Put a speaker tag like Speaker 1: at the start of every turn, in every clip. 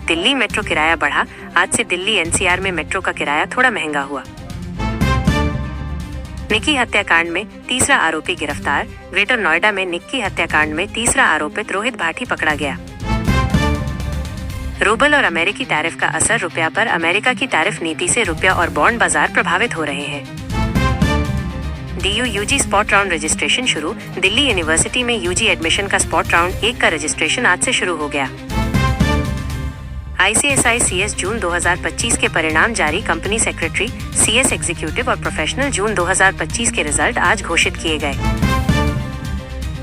Speaker 1: Delhi metro किराया बढ़ा, आज से दिल्ली एनसीआर में मेट्रो का किराया थोड़ा महंगा हुआ। निक्की हत्याकांड में तीसरा आरोपी गिरफ्तार, ग्रेटर नोएडा में निक्की हत्याकांड में तीसरा आरोपित रोहित भाटी पकड़ा गया। रूबल और अमेरिकी टैरिफ का असर रुपया पर, अमेरिका की टैरिफ नीति से रुपया और बॉन्ड बाजार प्रभावित हो रहे हैं। DU UG spot round registration शुरू, दिल्ली यूनिवर्सिटी में UG एडमिशन का स्पॉट राउंड 1 का रजिस्ट्रेशन आज से शुरू हो गया। ICSI CS जून 2025 के परिणाम जारी, कंपनी सेक्रेटरी, CS एग्जीक्यूटिव और प्रोफेशनल जून 2025 के रिजल्ट आज घोषित किए गए।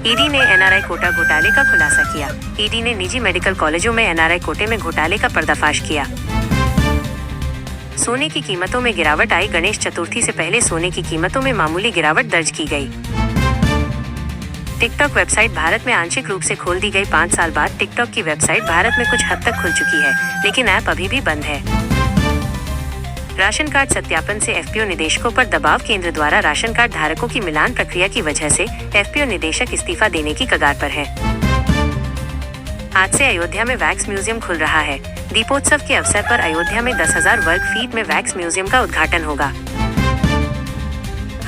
Speaker 1: ED ने NRI कोटा घोटाले का खुलासा किया। ED ने निजी मेडिकल कॉलेजों में NRI कोटे में घोटाले का पर्दाफाश किया। सोने की कीमतों में गिरावट आई, गणेश चतुर्थी से पहले सोने की कीमतों में मामूली गिरावट दर्ज की गई। टिकटॉक वेबसाइट भारत में आंशिक रूप से खोल दी गई। 5 साल बाद टिकटॉक की वेबसाइट भारत में कुछ हद तक खुल चुकी है, लेकिन ऐप अभी भी बंद है। राशन कार्ड सत्यापन से FPO निदेशकों पर दबाव, केंद्र द्वारा राशन कार्ड धारकों की मिलान प्रक्रिया की वजह से FPO निदेशक इस्तीफा देने की कगार पर है। आज से अयोध्या में वैक्स म्यूजियम खुल रहा है। दीपोत्सव के अवसर पर अयोध्या में 10,000 वर्ग फीट में वैक्स म्यूजियम का उद्घाटन होगा।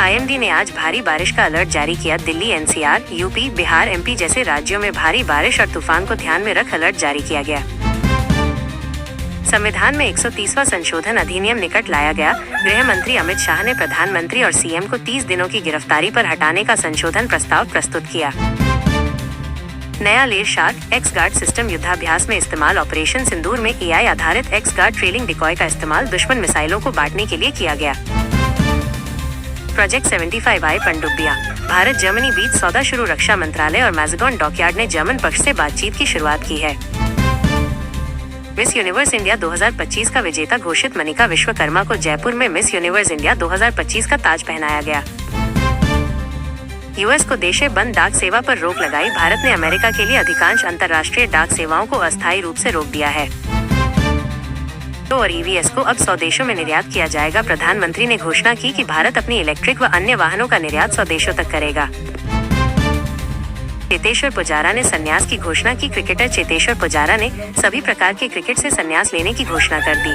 Speaker 1: IMD ने आज भारी बारिश का अलर्ट जारी किया। Delhi, NCR, UP, Bihar, MP जैसे राज्यों में भारी बारिश और तूफान को ध्यान में रख अलर्ट जारी किया गया। संविधान में 130वां संशोधन अधिनियम निकट लाया गया। गृह मंत्री अमित शाह ने प्रधानमंत्री और CM को 30 दिनों की गिरफ्तारी पर हटाने का संशोधन प्रस्ताव प्रस्तुत किया। नया लेर शार्क एक्स गार्ड सिस्टम युद्धाभ्यास में इस्तेमाल, ऑपरेशन सिंदूर में AI आधारित एक्स गार्ड ट्रेलिंग डिकॉय का इस्तेमाल दुश्मन मिसाइलों को बांटने के लिए किया गया। प्रोजेक्ट 75I पनडुब्बियां, भारत जर्मनी बीच सौदा शुरू, रक्षा मंत्रालय और मैज़ेडॉन डॉकयार्ड ने जर्मन पक्ष से बातचीत की शुरुआत की है। मिस यूनिवर्स इंडिया 2025 का विजेता घोषित, मनिका विश्वकर्मा को जयपुर में मिस यूनिवर्स इंडिया 2025 का ताज पहनाया गया। US को देशे बंद डाक सेवा पर रोक लगाई, भारत ने अमेरिका के लिए अधिकांश अंतर्राष्ट्रीय डाक सेवाओं को अस्थायी रूप से रोक दिया है। और EVs को अब 100 देशों में निर्यात किया जाएगा। प्रधानमंत्री ने घोषणा की कि भारत अपनी इलेक्ट्रिक व अन्य वाहनों का निर्यात 100 देशों तक करेगा। चेतेश्वर पुजारा ने संन्यास की घोषणा की। क्रिकेटर चेतेश्वर पुजारा ने सभी प्रकार के क्रिकेट से संन्यास लेने की घोषणा कर दी।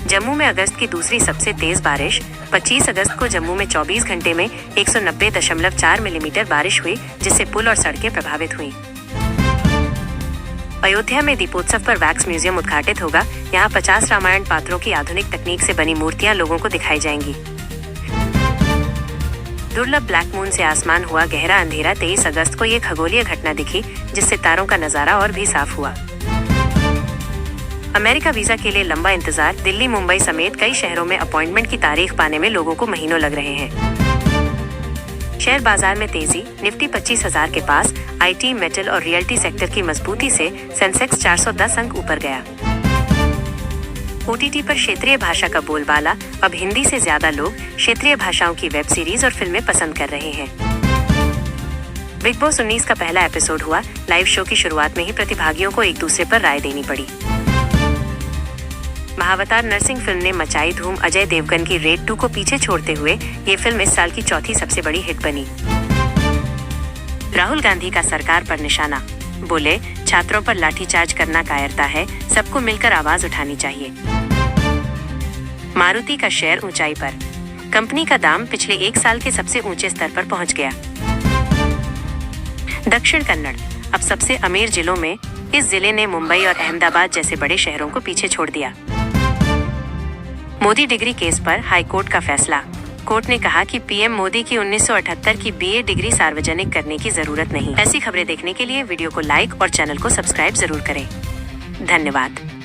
Speaker 1: जम्मू में अगस्त की दूसरी सबसे तेज बारिश, 25 अगस्त को जम्मू में 24 घंटे में 190.4 मिलीमीटर बारिश हुई, जिससे पुल और सड़कें प्रभावित हुईं। अयोध्या में दीपोत्सव पर वैक्स म्यूजियम उद्घाटित होगा। यहाँ 50 रामायण पात्रों की आधुनिक तकनीक से बनी मूर्तियां लोगों को दिखाई जाएंगी। दुर्लभ ब्लैक मून से आसमान हुआ गहरा अंधेरा, 23 अगस्त को ये खगोलीय घटना दिखी, जिससे तारों का नजारा और भी साफ हुआ। अमेरिका वीजा के लिए लंबा इंतजार, दिल्ली, मुंबई समेत कई शहरों में अपॉइंटमेंट की तारीख पाने में लोगों को महीनों लग रहे हैं। शेयर बाजार में तेजी, निफ्टी 25,000 के पास, IT, मेटल और रियल्टी सेक्टर की मजबूती से सेंसेक्स 410 अंक ऊपर गया। OTT पर क्षेत्रीय भाषा का बोलबाला, अब हिंदी से ज्यादा लोग क्षेत्रीय भाषाओं की वेब सीरीज और फिल्में पसंद कर रहे हैं। बिग बॉस 19 का पहला एपिसोड हुआ। लाइव शो की शुरुआत में ही प्रतिभागियों को एक दूसरे पर राय देनी पड़ी। महावतार नरसिंह फिल्म ने मचाई धूम, अजय देवगन की रेड 2 को पीछे छोड़ते हुए ये फिल्म इस साल की चौथी सबसे बड़ी हिट बनी। राहुल गांधी का सरकार पर निशाना, बोले छात्रों पर लाठीचार्ज करना कायरता है, सबको मिलकर आवाज उठानी चाहिए। मारुति का शेयर ऊंचाई पर, कंपनी का दाम पिछले 1 साल के सबसे ऊंचे स्तर पर पहुंच गया। दक्षिण कन्नड़ अब सबसे अमीर जिलों में, इस जिले ने मुंबई और अहमदाबाद जैसे बड़े शहरों को पीछे छोड़ दिया। मोदी डिग्री केस पर हाई कोर्ट का फैसला, कोर्ट ने कहा कि PM मोदी की 1978 की BA डिग्री सार्वजनिक करने की जरूरत नहीं। ऐसी खबरें देखने के लिए वीडियो को लाइक और चैनल को सब्सक्राइब जरूर करें। धन्यवाद।